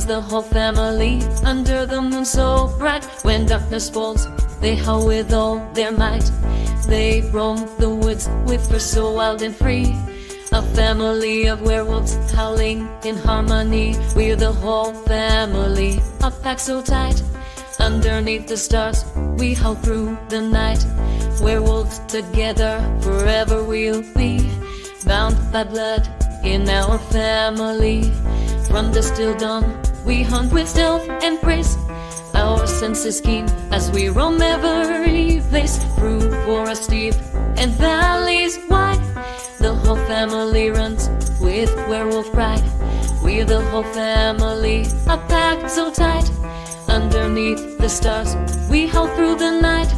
runs the whole family under the moon so bright. When darkness falls, they howl with all their might. They roam the woods with fur so wild and free. A family of werewolves howling in harmony. We're the whole family, a pack so tight. Underneath the stars, we howl through the night. Werewolves together, forever we'll be. Bound by blood in our family. From the still dawn, we hunt with stealth and grace. Our senses keen as we roam every place. Through forests deep and valleys wide, the whole family runs with werewolf pride. We're the whole family, a pack so tight. Underneath the stars, we howl through the night.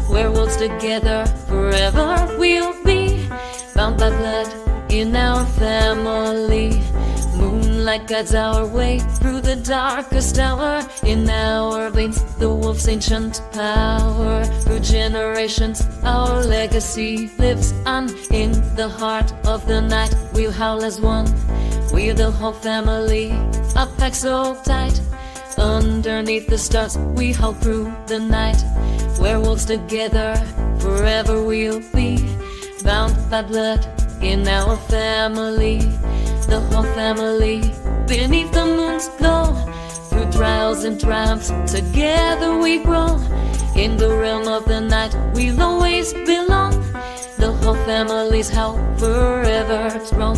Werewolves together, forever we'll be. Bound by blood in our family. Moonlight guides our way through the darkest hour. In our veins, the wolf's ancient power. Through generations, our legacy lives on. In the heart of the night, we'll howl as one. We're the whole family, a pack so tight. Underneath the stars, we howl through the night. Werewolves together, forever we'll be. Bound by blood in our family. The whole family, beneath the moon's glow. Through trials and triumphs, together we grow. In the realm of the night, we'll always belong. The whole family's how forever strong.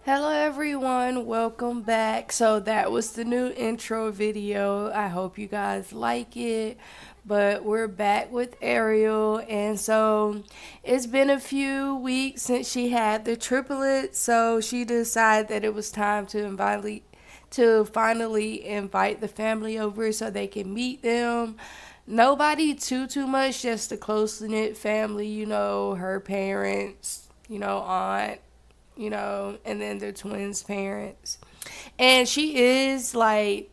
Hello everyone, welcome back. So that was the new intro video. I hope you guys like it. But we're back with Ariel, and so it's been a few weeks since she had the triplets, so she decided that it was time to finally invite the family over so they can meet them. Nobody too much, just a close-knit family, you know, her parents, you know, aunt, you know, and then their twins' parents. And she is like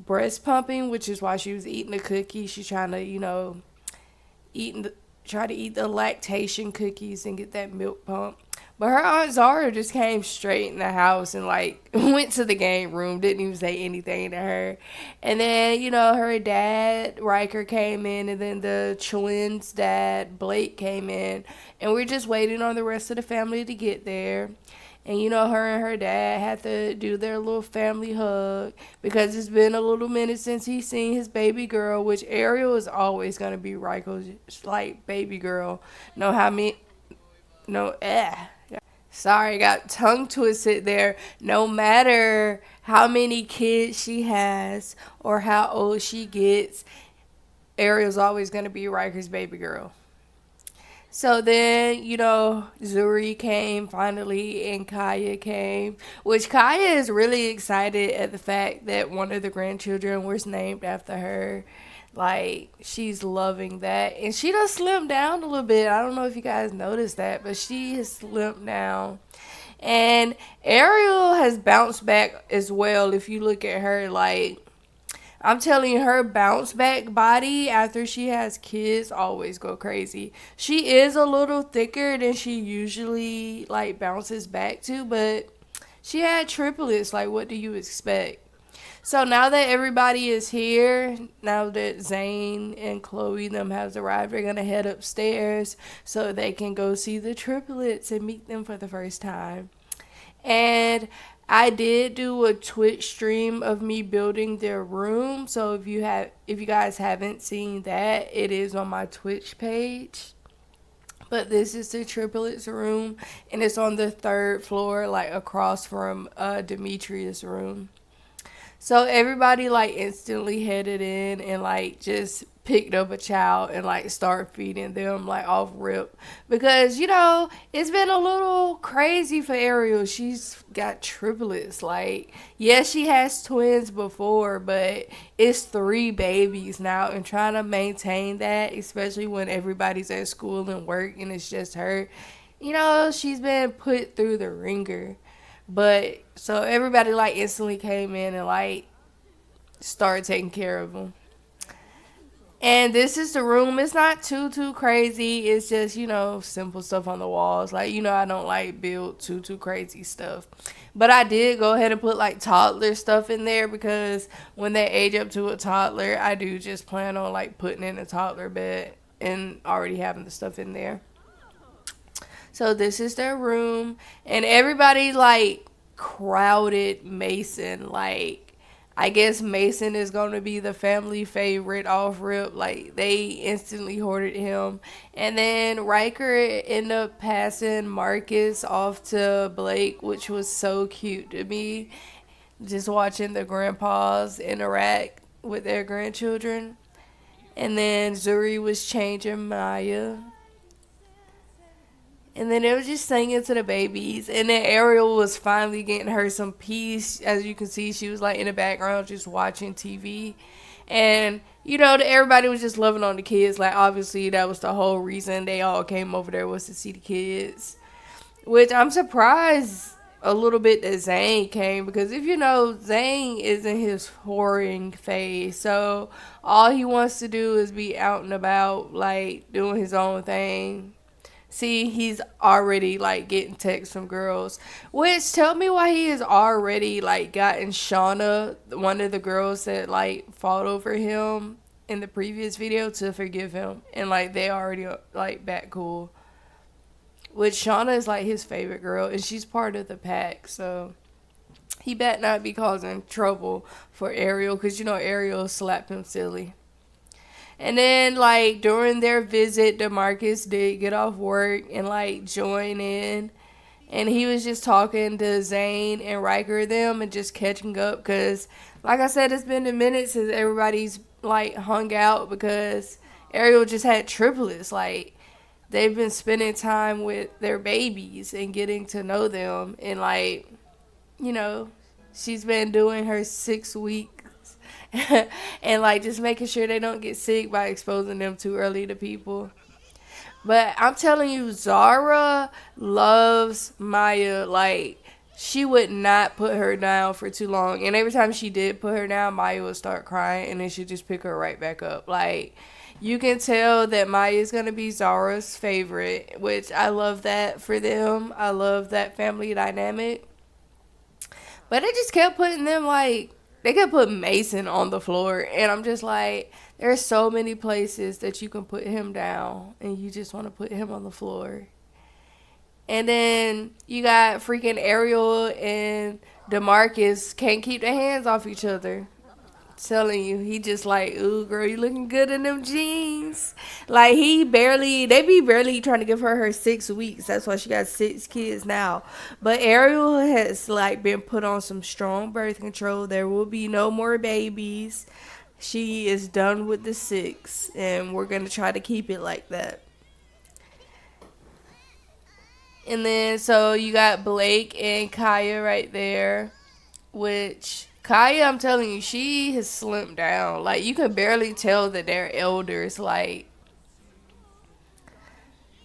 breast pumping, which is why she was eating the cookie. She's trying to, you know, try to eat the lactation cookies and get that milk pump. But her Aunt Zara just came straight in the house and like went to the game room, didn't even say anything to her. And then, you know, her dad Riker came in, and then the twins' dad Blake came in, and we're just waiting on the rest of the family to get there. And, you know, her and her dad had to do their little family hug because it's been a little minute since he's seen his baby girl, which Ariel is always going to be Riker's, like, baby girl. Sorry, got tongue twisted there. No matter how many kids she has or how old she gets, Ariel's always going to be Riker's baby girl. So then, you know, Zuri came finally and Kaya came, which Kaya is really excited at the fact that one of the grandchildren was named after her. Like, she's loving that. And she does slim down a little bit. I don't know if you guys noticed that, but she has slimmed down. And Ariel has bounced back as well. If you look at her, like, I'm telling you, her bounce back body after she has kids always go crazy. She is a little thicker than she usually like bounces back to, but she had triplets. Like, what do you expect? So now that everybody is here, now that Zane and Chloe them has arrived, they're gonna head upstairs so they can go see the triplets and meet them for the first time. And I did do a Twitch stream of me building their room. So if you guys haven't seen that, it is on my Twitch page. But this is the triplets room, and it's on the 3rd floor, like across from Demetrius' room. So everybody like instantly headed in and like just picked up a child and like start feeding them like off rip, because you know it's been a little crazy for Ariel. She's got triplets. Like, yes, she has twins before, but it's 3 babies now, and trying to maintain that, especially when everybody's at school and work and it's just her, you know, she's been put through the ringer. But so everybody like instantly came in and like started taking care of them. And this is the room. It's not too crazy. It's just, simple stuff on the walls. Like, I don't like build too crazy stuff. But I did go ahead and put like toddler stuff in there because when they age up to a toddler, I do just plan on like putting in a toddler bed and already having the stuff in there. So this is their room, and everybody like crowded Mason. Like, I guess Mason is gonna be the family favorite off rip. Like, they instantly hoarded him, and then Riker ended up passing Marcus off to Blake, which was so cute to me. Just watching the grandpas interact with their grandchildren, and then Zuri was changing Maya. And then it was just singing to the babies. And then Ariel was finally getting her some peace. As you can see, she was like in the background just watching TV. And, everybody was just loving on the kids. Like, obviously, that was the whole reason they all came over there was to see the kids. Which I'm surprised a little bit that Zane came. Because if you know, Zane is in his whoring phase. So all he wants to do is be out and about, like, doing his own thing. See, he's already like getting texts from girls. Which tell me why he has already like gotten Shauna, one of the girls that like fought over him in the previous video, to forgive him. And like they already like back cool. Which Shauna is like his favorite girl and she's part of the pack, so he better not be causing trouble for Ariel, because Ariel slapped him silly. And then, like, during their visit, DeMarcus did get off work and, like, join in. And he was just talking to Zane and Riker them and just catching up. Because, like I said, it's been a minute since everybody's, like, hung out. Because Ariel just had triplets. Like, they've been spending time with their babies and getting to know them. And, like, she's been doing her 6 week and like just making sure they don't get sick by exposing them too early to people. But I'm telling you, Zara loves Maya. Like, she would not put her down for too long, and every time she did put her down, Maya would start crying and then she'd just pick her right back up. Like, you can tell that Maya is going to be Zara's favorite, which I love that for them. I love that family dynamic. But they just kept putting them like, they could put Mason on the floor, and I'm just like, there's so many places that you can put him down, and you just want to put him on the floor. And then you got freaking Ariel and DeMarcus can't keep their hands off each other. Telling you, he just like, ooh, girl, you looking good in them jeans. Like, they be barely trying to give her 6 weeks. That's why she got 6 kids now. But Ariel has like been put on some strong birth control. There will be no more babies. She is done with the 6, and we're gonna try to keep it like that. And then so you got Blake and Kaya right there, which Kaya, I'm telling you, she has slimmed down. Like, you can barely tell that they're elders. Like,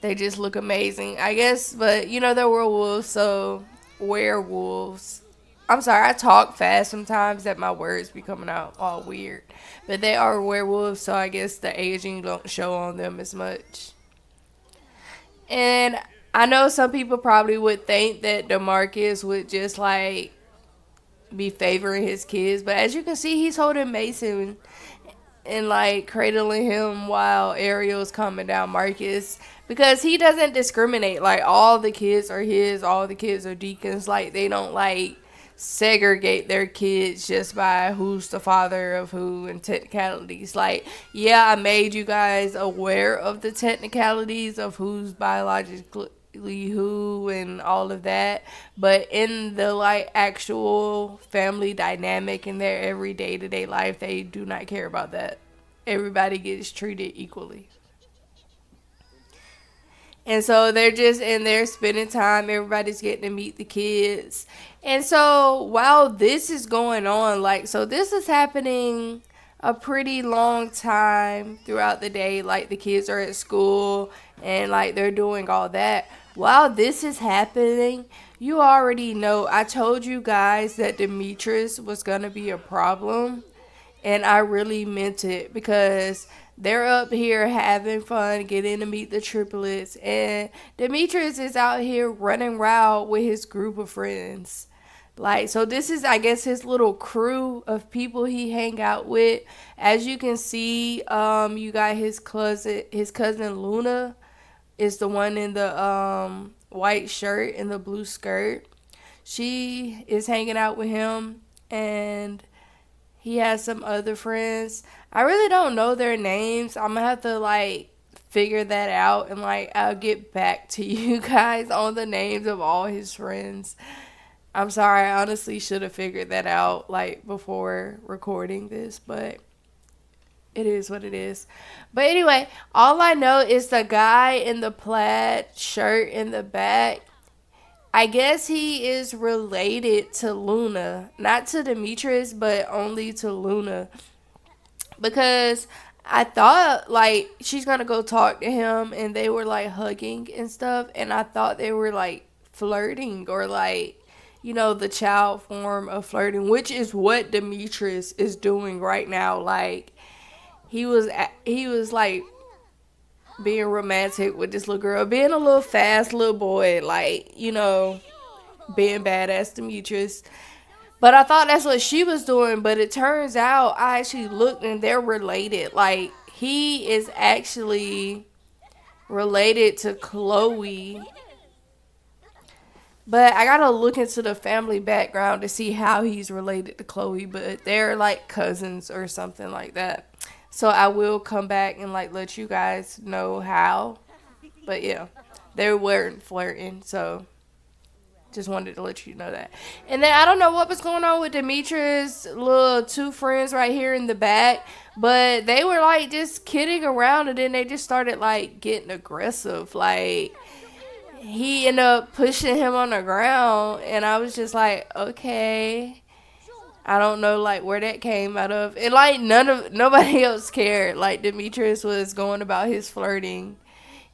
they just look amazing, I guess. But, they're werewolves, so werewolves. I'm sorry, I talk fast sometimes that my words be coming out all weird. But they are werewolves, so I guess the aging don't show on them as much. And I know some people probably would think that DeMarcus would just, like, be favoring his kids, but as you can see, he's holding Mason and like cradling him while Ariel's coming down Marcus, because he doesn't discriminate. Like, all the kids are his, all the kids are Deacon's. Like, they don't like segregate their kids just by who's the father of who and technicalities. Like, yeah, I made you guys aware of the technicalities of who's biologically who and all of that, but in the like actual family dynamic in their everyday to day life, they do not care about that. Everybody gets treated equally. And so they're just in there spending time. Everybody's getting to meet the kids. And so while this is going on, like, so this is happening a pretty long time throughout the day. Like, the kids are at school and like they're doing all that. While this is happening, you already know, I told you guys that Demetrius was going to be a problem. And I really meant it because they're up here having fun, getting to meet the triplets, and Demetrius is out here running wild with his group of friends. Like, so this is, I guess, his little crew of people he hang out with. As you can see, you got his cousin Luna is the one in the white shirt and the blue skirt. She is hanging out with him, and he has some other friends. I really don't know their names. I'm gonna have to like figure that out, and like I'll get back to you guys on the names of all his friends. I'm sorry, I honestly should have figured that out like before recording this, but it is what it is. But anyway, all I know is the guy in the plaid shirt in the back. I guess he is related to Luna, not to Demetrius, but only to Luna, because I thought like she's gonna go talk to him, and they were like hugging and stuff, and I thought they were like flirting, or like, the child form of flirting, which is what Demetrius is doing right now. Like he was like being romantic with this little girl, being a little fast little boy, like, being badass Demetrius. But I thought that's what she was doing, but it turns out I actually looked and they're related. Like, he is actually related to Chloe. But I gotta look into the family background to see how he's related to Chloe, but they're like cousins or something like that. So I will come back and like let you guys know how. But yeah, they weren't flirting, so just wanted to let you know that. And then I don't know what was going on with Demetrius' little two friends right here in the back, but they were like just kidding around, and then they just started like getting aggressive. Like, he ended up pushing him on the ground, and I was just like, okay. I don't know like where that came out of. And like nobody else cared. Like, Demetrius was going about his flirting,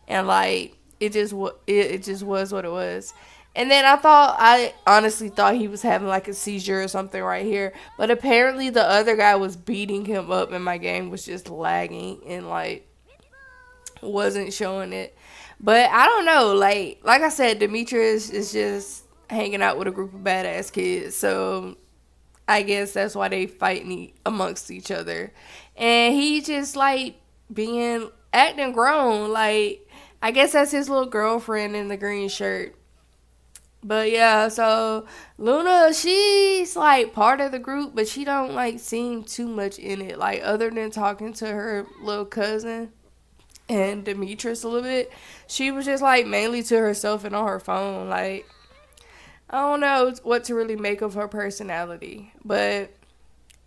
and like it just was what it was. And then I honestly thought he was having like a seizure or something right here, but apparently the other guy was beating him up, and my game was just lagging and like wasn't showing it. But I don't know, like I said, Demetrius is just hanging out with a group of badass kids, so I guess that's why they fighting amongst each other. And he just like acting grown. Like, I guess that's his little girlfriend in the green shirt. But yeah, so Luna, she's like part of the group, but she don't like seem too much in it. Like, other than talking to her little cousin and Demetrius a little bit, she was just like mainly to herself and on her phone. Like, I don't know what to really make of her personality. But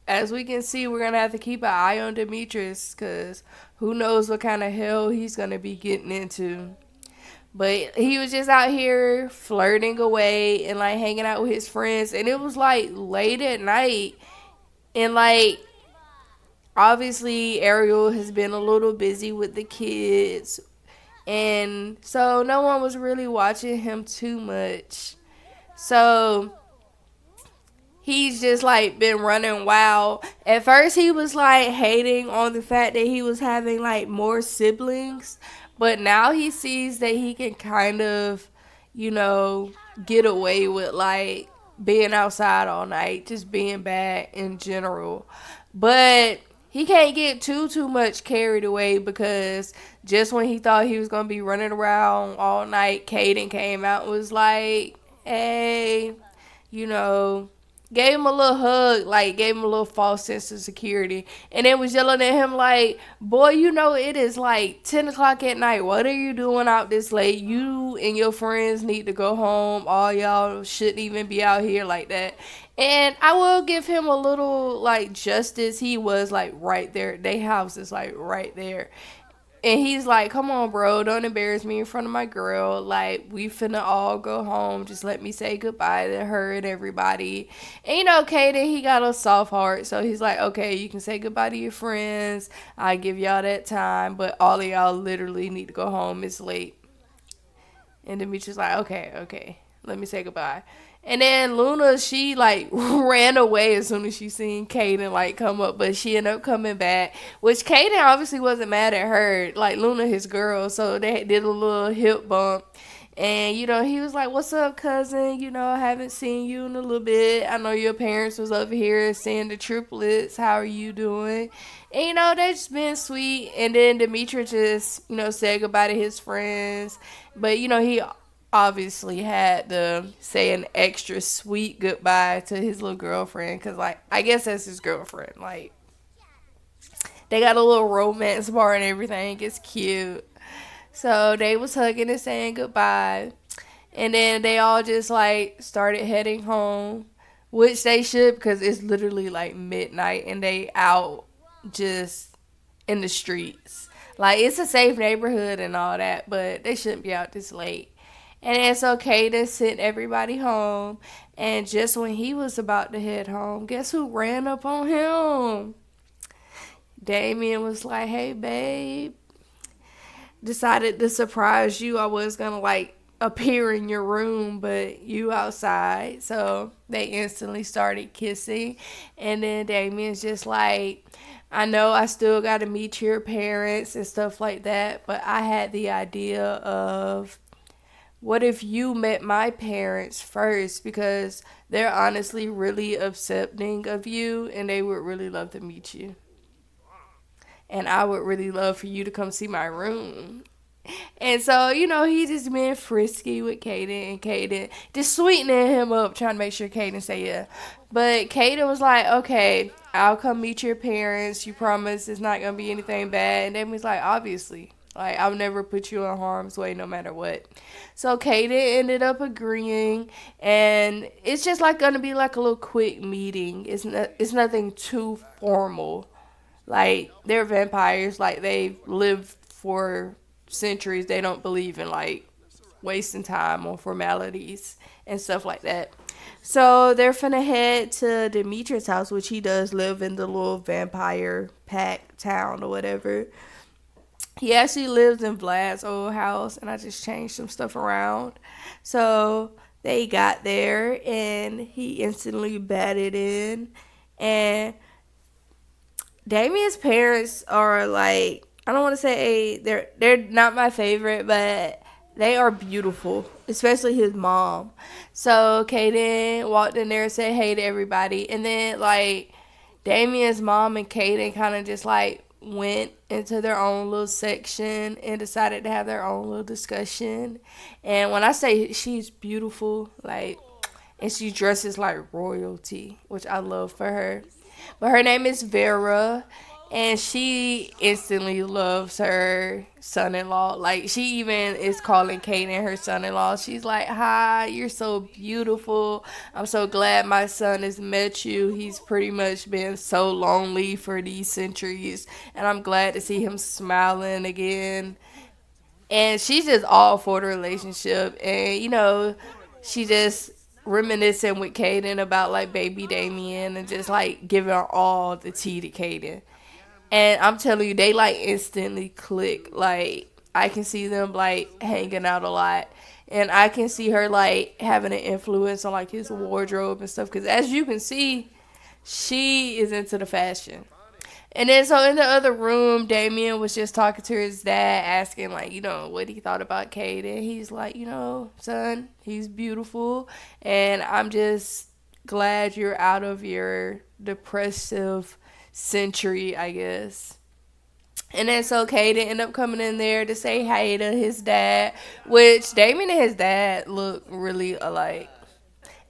as we can see, we're going to have to keep an eye on Demetrius, because who knows what kind of hell he's going to be getting into. But he was just out here flirting away and like hanging out with his friends. And it was like late at night. And like, obviously, Ariel has been a little busy with the kids. And so no one was really watching him too much. So he's just like been running wild. At first he was like hating on the fact that he was having like more siblings, but now he sees that he can kind of, get away with like being outside all night, just being bad in general. But he can't get too much carried away, because just when he thought he was gonna be running around all night, Caden came out and was like, hey, you know, gave him a little hug, like gave him a little false sense of security, and then was yelling at him like, boy, it is like 10 o'clock at night. What are you doing out this late? You and your friends need to go home. All y'all shouldn't even be out here like that. And I will give him a little like justice. He was like right there. Their house is like right there. And he's like, come on, bro, don't embarrass me in front of my girl. Like, we finna all go home. Just let me say goodbye to her and everybody. And, Kaden, he got a soft heart. So he's like, okay, you can say goodbye to your friends. I give y'all that time. But all of y'all literally need to go home. It's late. And Demetrius like, okay, let me say goodbye. And then Luna, she like ran away as soon as she seen Kaden like come up, but she ended up coming back. Which Kaden obviously wasn't mad at her, like Luna, his girl. So they did a little hip bump, and he was like, "What's up, cousin? I haven't seen you in a little bit. I know your parents was over here seeing the triplets. How are you doing?" And they just been sweet. And then Demetra just said goodbye to his friends, but he obviously had to say an extra sweet goodbye to his little girlfriend because, like, I guess that's his girlfriend. Like, they got a little romance bar and everything. It's cute. So they was hugging and saying goodbye. And then they all just, like, started heading home, which they should because it's literally, like, midnight and they out just in the streets. Like, it's a safe neighborhood and all that, but they shouldn't be out this late. And it's okay to send everybody home. And just when he was about to head home, guess who ran up on him? Damien was like, "Hey, babe, decided to surprise you. I was going to, like, appear in your room, but you outside." So they instantly started kissing. And then Damien's just like, "I know I still got to meet your parents and stuff like that, but I had the idea of, what if you met my parents first, because they're honestly really accepting of you and they would really love to meet you. And I would really love for you to come see my room." And so, he just been frisky with Kaden, and Kaden just sweetening him up, trying to make sure Kaden say yeah. But Kaden was like, "Okay, I'll come meet your parents. You promise it's not going to be anything bad?" And then was like, "Obviously. Like, I'll never put you in harm's way no matter what." So Kaden ended up agreeing, and it's just like going to be like a little quick meeting. It's nothing too formal. Like, they're vampires. Like, they've lived for centuries. They don't believe in, like, wasting time on formalities and stuff like that. So they're finna head to Demetrius' house, which he does live in the little vampire pack town or whatever. He actually lives in Vlad's old house, and I just changed some stuff around. So they got there, and he instantly batted in. And Damien's parents are like, I don't want to say they're not my favorite, but they are beautiful, especially his mom. So Kaden walked in there and said hey to everybody, and then like Damien's mom and Kaden kind of just like went into their own little section and decided to have their own little discussion. And when I say she's beautiful, like, and she dresses like royalty, which I love for her. But her name is Vera, and she instantly loves her son-in-law. Like, she even is calling Kaden her son-in-law. She's like, "Hi, you're so beautiful. I'm so glad my son has met you. He's pretty much been so lonely for these centuries, and I'm glad to see him smiling again." And she's just all for the relationship. And, she just reminiscing with Kaden about, like, baby Damien and just, like, giving her all the tea to Kaden. And I'm telling you, they like instantly click. Like, I can see them like hanging out a lot. And I can see her like having an influence on like his wardrobe and stuff. Because as you can see, she is into the fashion. And then so in the other room, Damien was just talking to his dad, asking like, what he thought about Kate. And he's like, "Son, he's beautiful. And I'm just glad you're out of your depressive century, I guess." And then so Kaden ended up coming in there to say hey to his dad, which Damien and his dad look really alike.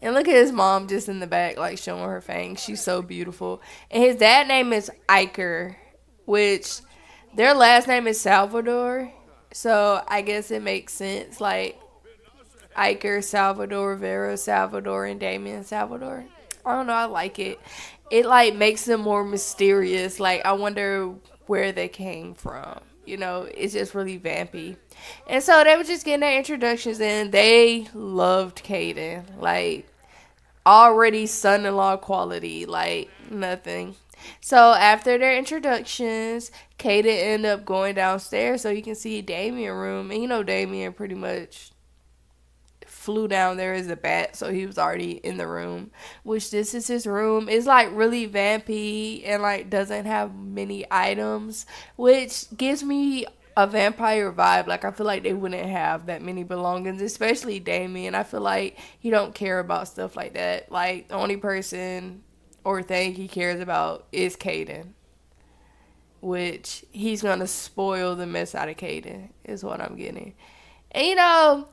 And look at his mom just in the back, like showing her fangs. She's so beautiful. And his dad name is Iker, which their last name is Salvador. So I guess it makes sense. Like Iker, Salvador, Vera, Salvador, and Damien Salvador. I don't know. I like it. It like makes them more mysterious. Like, I wonder where they came from. It's just really vampy. And so they were just getting their introductions in. They loved Kaden. Like, already son-in-law quality. Like, nothing. So after their introductions, Kaden ended up going downstairs so you can see Damien's room. And Damien pretty much flew down there as a bat, so he was already in the room. Which this is his room. It's like really vampy and like doesn't have many items, which gives me a vampire vibe. Like I feel like they wouldn't have that many belongings, especially Damien. I feel like he don't care about stuff like that. Like the only person or thing he cares about is Caden, which he's gonna spoil the mess out of Caden, is what I'm getting. And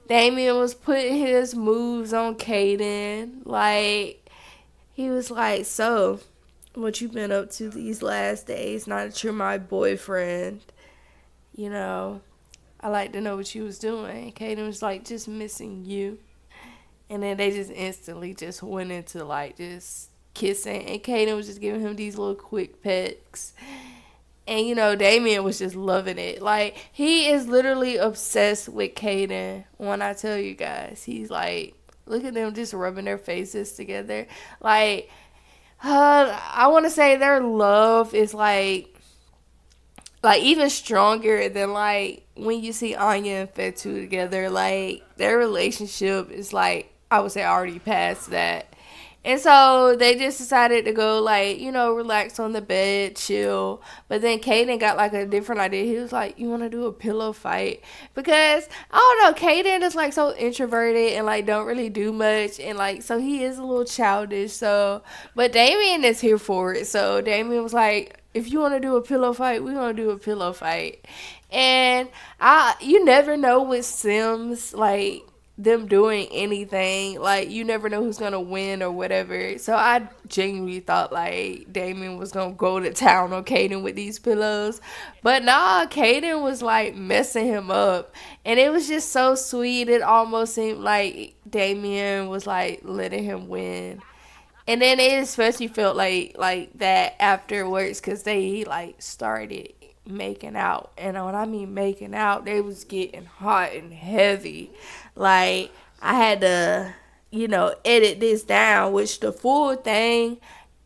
Damien was putting his moves on Caden. Like, he was like, so, what you been up to these last days? Now that you're my boyfriend, you know, I like to know what you was doing. Caden was like, just missing you. And then they just instantly just went into like just kissing. And Caden was just giving him these little quick pecks. And Damien was just loving it. Like, he is literally obsessed with Caden. When I tell you guys, he's like, look at them just rubbing their faces together. Like, I want to say their love is like even stronger than like when you see Anya and Fetu together. Like, their relationship is like, I would say already past that. And so they just decided to go, like, relax on the bed, chill. But then Caden got, like, a different idea. He was like, you want to do a pillow fight? Because, I don't know, Caden is, like, so introverted and, like, don't really do much. And, like, so he is a little childish. So, but Damien is here for it. So Damien was like, if you want to do a pillow fight, we're going to do a pillow fight. And you never know with Sims, like, them doing anything. Like, you never know who's gonna win or whatever. So I genuinely thought like Damien was gonna go to town on Caden with these pillows, but nah, Caden was like messing him up, and it was just so sweet. It almost seemed like Damien was like letting him win. And then it especially felt like that afterwards, because they like started making out. And when I mean making out, they was getting hot and heavy. Like, I had to, edit this down, which the full thing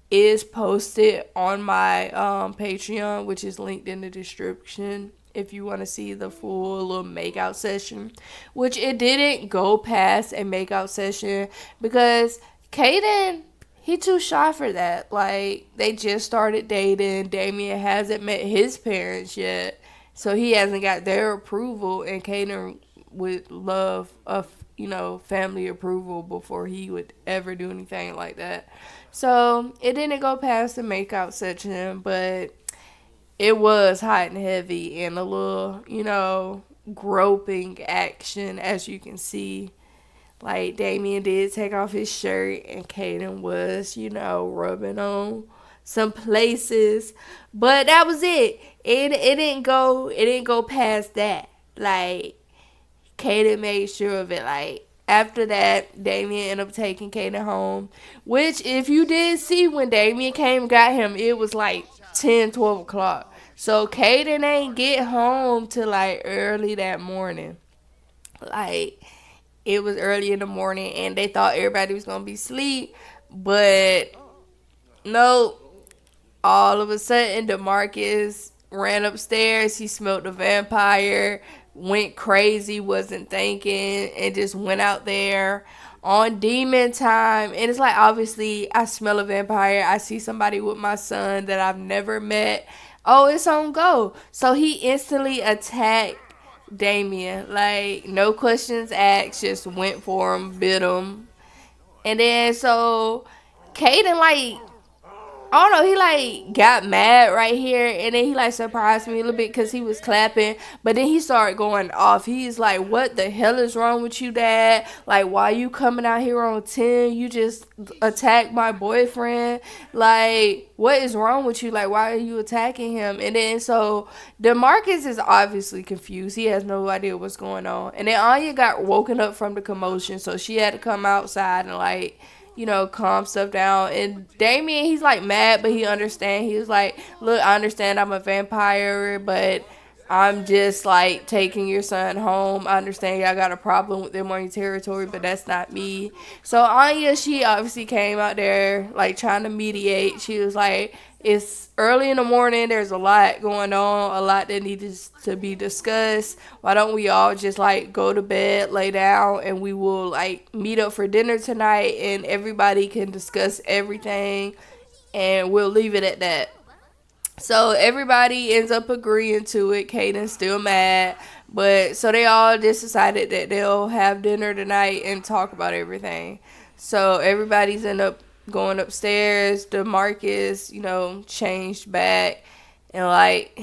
is posted on my Patreon, which is linked in the description if you want to see the full little makeout session, which it didn't go past a makeout session because Caden, he too shy for that. Like, they just started dating. Damien hasn't met his parents yet, so he hasn't got their approval, and Caden would love family approval before he would ever do anything like that. So it didn't go past the makeout section, but it was hot and heavy and a little, groping action, as you can see. Like, Damien did take off his shirt and Caden was, rubbing on some places. But that was it. It didn't go past that. Like, Caden made sure of it. Like, after that, Damien ended up taking Caden home. Which, if you did see when Damien came and got him, it was like 10, 12 o'clock. So, Caden ain't get home till like early that morning. Like, it was early in the morning and they thought everybody was going to be asleep. But, no. All of a sudden, DeMarcus ran upstairs. He smelled the vampire, went crazy, wasn't thinking, and just went out there on demon time. And it's like, obviously, I smell a vampire. I see somebody with my son that I've never met. Oh, it's on go. So he instantly attacked Damien. Like, no questions asked, just went for him, bit him. And then, so, Caden, like, I don't know, he like got mad right here, and then he like surprised me a little bit because he was clapping, but then he started going off. He's like, what the hell is wrong with you, Dad? Like, why you coming out here on 10? You just attacked my boyfriend. Like, what is wrong with you? Like, why are you attacking him? And then so DeMarcus is obviously confused. He has no idea what's going on. And then Anya got woken up from the commotion, so she had to come outside and like, calm stuff down. And Damien, he's like mad, but he understand. He was like, look, I understand I'm a vampire, but I'm just like taking your son home. I understand y'all got a problem with them on your territory, but that's not me. So Anya, she obviously came out there like trying to mediate. She was like, it's early in the morning. There's a lot going on, a lot that needs to be discussed. Why don't we all just like go to bed, lay down, and we will like meet up for dinner tonight, and everybody can discuss everything, and we'll leave it at that. So everybody ends up agreeing to it. Kaden's still mad. But so they all just decided that they'll have dinner tonight and talk about everything. So everybody's end up going upstairs. DeMarcus, changed back and like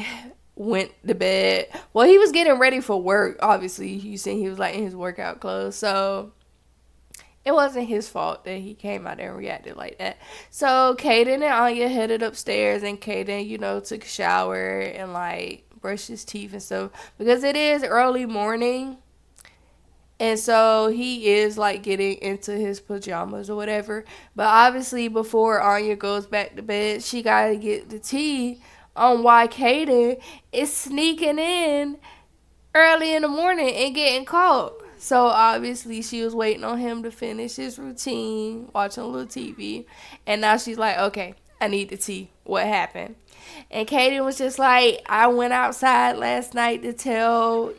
went to bed. Well, he was getting ready for work, obviously. You seen he was like in his workout clothes. So it wasn't his fault that he came out there and reacted like that. So Kaden and Anya headed upstairs, and Kaden, took a shower and like brushed his teeth and stuff because it is early morning. And so he is like getting into his pajamas or whatever. But obviously, before Anya goes back to bed, she got to get the tea on why Kaden is sneaking in early in the morning and getting caught. So obviously she was waiting on him to finish his routine, watching a little TV. And now she's like, okay, I need the tea. What happened? And Kaden was just like, I went outside last night to tell,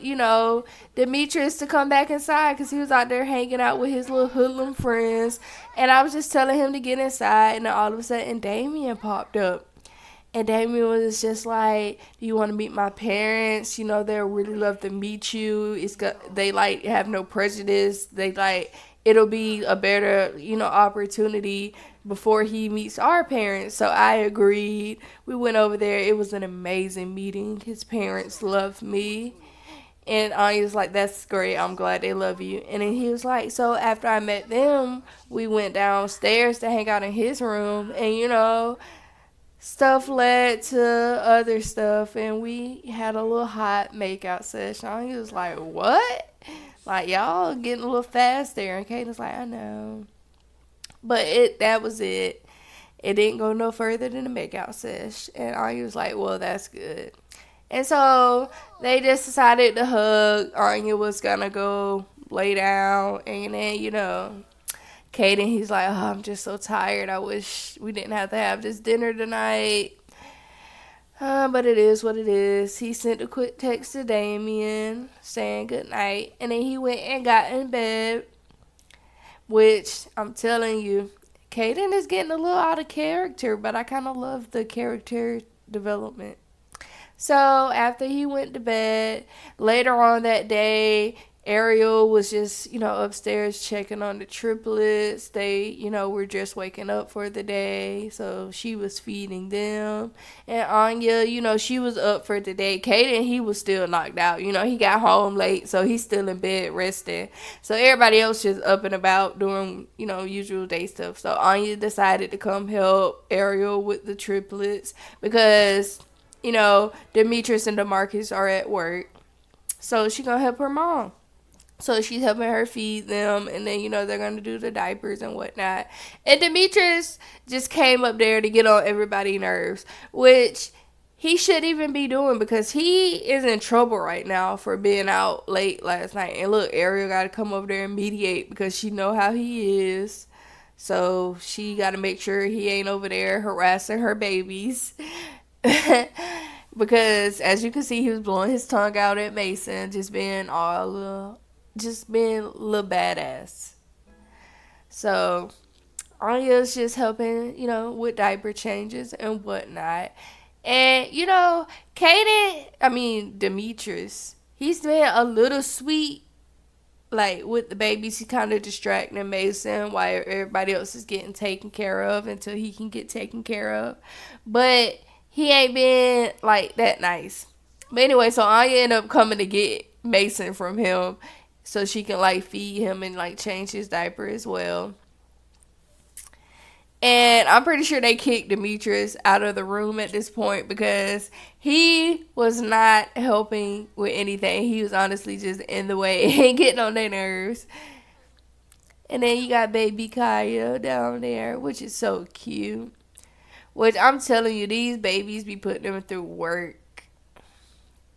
Demetrius to come back inside because he was out there hanging out with his little hoodlum friends. And I was just telling him to get inside. And then all of a sudden, Damien popped up. And Damien was just like, do you want to meet my parents? They really love to meet you. They like have no prejudice. They like, it'll be a better, opportunity before he meets our parents. So I agreed. We went over there. It was an amazing meeting. His parents loved me. And I was like, that's great. I'm glad they love you. And then he was like, so after I met them, we went downstairs to hang out in his room. And, stuff led to other stuff, and we had a little hot makeout session. He was like, what? Like, y'all getting a little fast there. And Kaden's like, I know. But that was it. It didn't go no further than the makeout session. And Anya was like, well, that's good. And so they just decided to hug. Anya was going to go lay down. And then, Kaden, he's like, oh, I'm just so tired. I wish we didn't have to have this dinner tonight. But it is what it is. He sent a quick text to Damien saying good night. And then he went and got in bed, which I'm telling you, Kaden is getting a little out of character, but I kind of love the character development. So after he went to bed, later on that day, Ariel was just, upstairs checking on the triplets. They, were just waking up for the day. So she was feeding them. And Anya, she was up for the day. Kaden, he was still knocked out. He got home late. So he's still in bed resting. So everybody else just up and about doing, usual day stuff. So Anya decided to come help Ariel with the triplets because, Demetrius and DeMarcus are at work. So she gonna help her mom. So she's helping her feed them, and then, they're going to do the diapers and whatnot. And Demetrius just came up there to get on everybody's nerves, which he should even be doing because he is in trouble right now for being out late last night. And look, Ariel got to come over there and mediate because she know how he is. So she got to make sure he ain't over there harassing her babies. Because as you can see, he was blowing his tongue out at Mason, just being a little badass. So Anya's just helping, with diaper changes and whatnot. And, Demetrius, he's been a little sweet, like, with the babies. He kind of distracting Mason while everybody else is getting taken care of until he can get taken care of. But he ain't been, like, that nice. But anyway, so Anya ended up coming to get Mason from him so she can, like, feed him and, like, change his diaper as well. And I'm pretty sure they kicked Demetrius out of the room at this point because he was not helping with anything. He was honestly just in the way and getting on their nerves. And then you got baby Kaya down there, which is so cute. Which I'm telling you, these babies be putting them through work.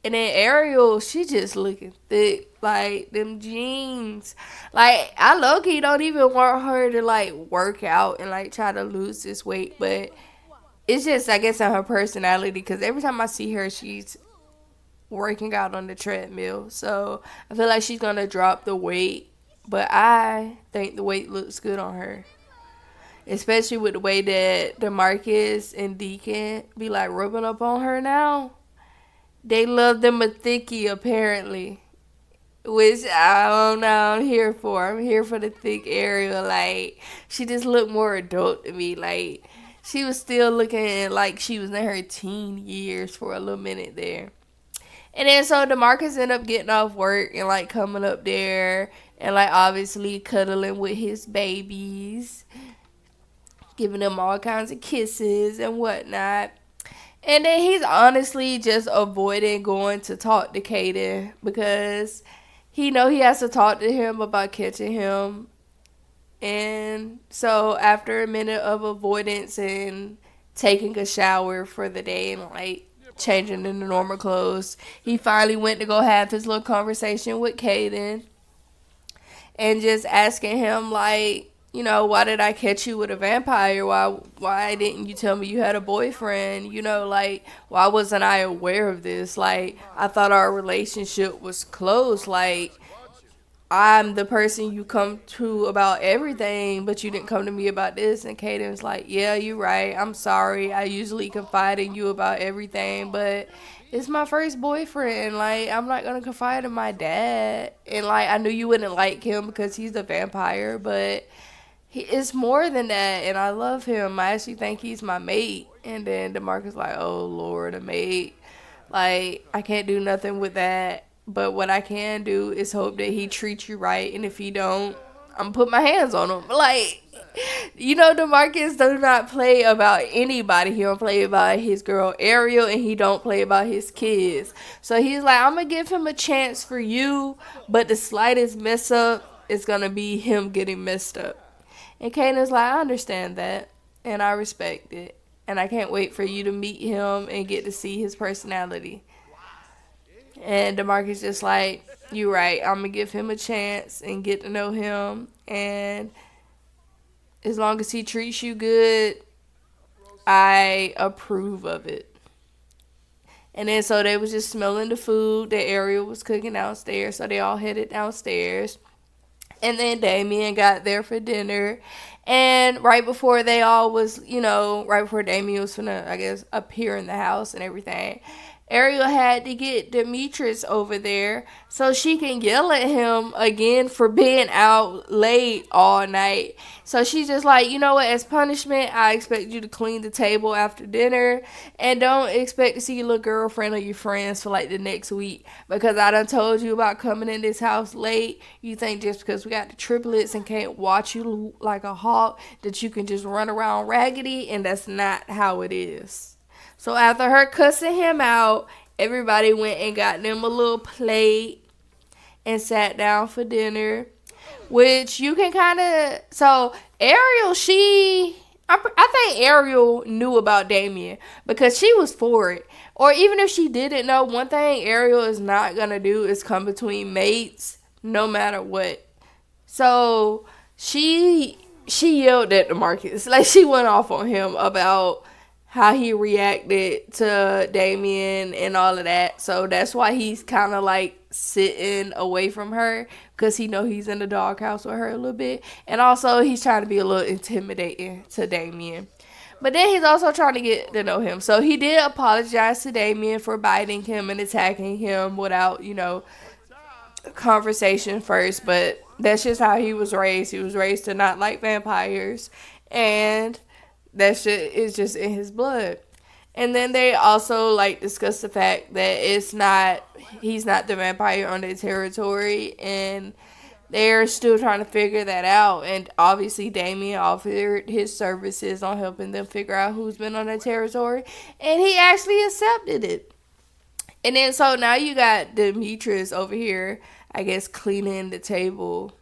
And then Ariel, she just looking thick, like them jeans. Like I low key don't even want her to like work out and like try to lose this weight, but it's just I guess on her personality. Because every time I see her, she's working out on the treadmill, so I feel like she's gonna drop the weight. But I think the weight looks good on her, especially with the way that Demarcus and Deacon be like rubbing up on her now. They love them a thickie apparently, which I don't know. I'm here for. I'm here for the thick Ariel. Like she just looked more adult to me. Like she was still looking like she was in her teen years for a little minute there. And then so Demarcus ended up getting off work and like coming up there and like obviously cuddling with his babies, giving them all kinds of kisses and whatnot. And then he's honestly just avoiding going to talk to Kaden because he know he has to talk to him about catching him. And so after a minute of avoidance and taking a shower for the day and like changing into normal clothes, he finally went to go have his little conversation with Kaden and just asking him like, you know, why did I catch you with a vampire? Why didn't you tell me you had a boyfriend? You know, like why wasn't I aware of this? Like I thought our relationship was close. Like I'm the person you come to about everything, but you didn't come to me about this. And Caden's like, yeah, you're right. I'm sorry. I usually confide in you about everything, but it's my first boyfriend. Like, I'm not going to confide in my dad. And, like, I knew you wouldn't like him because he's a vampire, but it's more than that. And I love him. I actually think he's my mate. And then DeMarcus like, oh, Lord, a mate. Like, I can't do nothing with that. But what I can do is hope that he treats you right. And if he don't, I'm put my hands on him. Like, you know, DeMarcus does not play about anybody. He don't play about his girl Ariel, and he don't play about his kids. So he's like, I'm going to give him a chance for you, but the slightest mess up is going to be him getting messed up. And Kanan's like, I understand that, and I respect it. And I can't wait for you to meet him and get to see his personality. And DeMarcus just like, you're right. I'm going to give him a chance and get to know him. And as long as he treats you good, I approve of it. And then so they was just smelling the food that Ariel was cooking downstairs. So they all headed downstairs. And then Damien got there for dinner. And right before they all was, you know, right before Damien was finna, I guess, appear in the house and everything, Ariel had to get Demetrius over there so she can yell at him again for being out late all night. So she's just like, you know what, as punishment, I expect you to clean the table after dinner and don't expect to see your little girlfriend or your friends for like the next week because I done told you about coming in this house late. You think just because we got the triplets and can't watch you like a hawk that you can just run around raggedy, and that's not how it is. So after her cussing him out, everybody went and got them a little plate and sat down for dinner, which you can kind of... So Ariel, I think Ariel knew about Damien because she was for it. Or even if she didn't know, one thing Ariel is not going to do is come between mates no matter what. So she yelled at DeMarcus. Like, she went off on him about how he reacted to Damien and all of that. So that's why he's kind of like sitting away from her because he know he's in the doghouse with her a little bit. And also he's trying to be a little intimidating to Damien. But then he's also trying to get to know him. So he did apologize to Damien for biting him and attacking him without, you know, conversation first. But that's just how he was raised. He was raised to not like vampires. And that shit is just in his blood. And then they also like discuss the fact that he's not the vampire on their territory, and they're still trying to figure that out. And obviously Damien offered his services on helping them figure out who's been on their territory, and he actually accepted it. And then so now you got Demetrius over here, I guess, cleaning the table,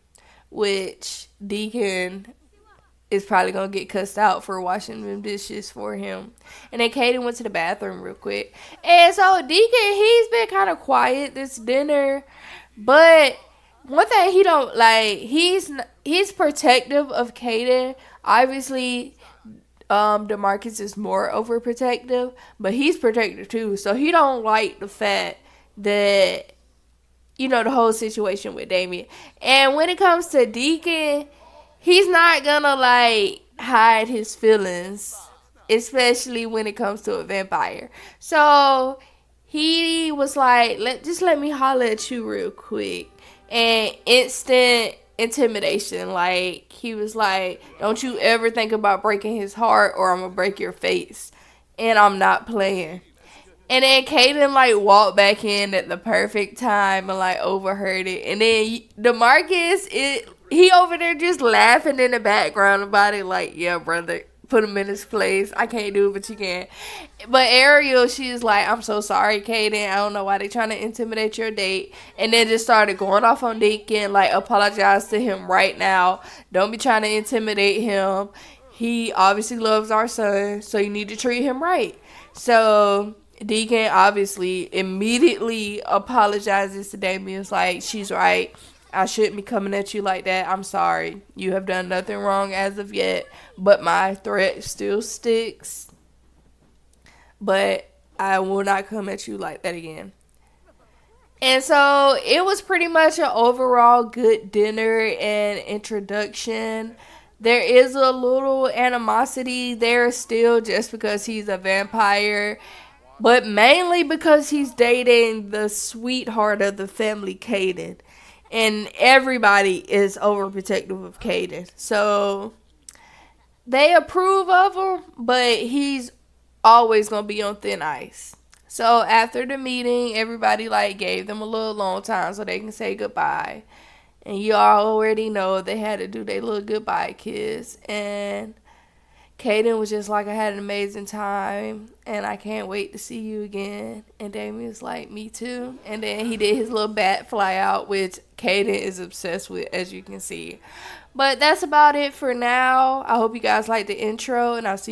which Deacon is probably gonna get cussed out for washing them dishes for him. And then Kaden went to the bathroom real quick. And so Deacon, he's been kind of quiet this dinner, but one thing he don't like, he's protective of Kaden. Obviously, DeMarcus is more overprotective, but he's protective too. So he don't like the fact that, you know, the whole situation with Damien. And when it comes to Deacon, he's not gonna like hide his feelings, especially when it comes to a vampire. So he was like, let me holler at you real quick. And instant intimidation. Like, he was like, don't you ever think about breaking his heart or I'm gonna break your face. And I'm not playing. And then Kaden like walked back in at the perfect time and like overheard it. And then DeMarcus, he over there just laughing in the background about it, like, yeah, brother, put him in his place. I can't do it, but you can. But Ariel, she's like, I'm so sorry, Kaden. I don't know why they trying to intimidate your date. And then just started going off on Deacon, like, apologize to him right now. Don't be trying to intimidate him. He obviously loves our son, so you need to treat him right. So Deacon obviously immediately apologizes to Damien. It's like, she's right. I shouldn't be coming at you like that. I'm sorry. You have done nothing wrong as of yet, but my threat still sticks. But I will not come at you like that again. And so it was pretty much an overall good dinner and introduction. There is a little animosity there still just because he's a vampire, but mainly because he's dating the sweetheart of the family, Kaden. And everybody is overprotective of Kaden. So they approve of him, but he's always going to be on thin ice. So after the meeting, everybody like gave them a little long time so they can say goodbye. And you all already know they had to do their little goodbye kiss. And Kaden was just like, I had an amazing time and I can't wait to see you again. And Damien was like, me too. And then he did his little bat fly out, which Kaden is obsessed with, as you can see. But that's about it for now. I hope you guys like the intro, and I'll see you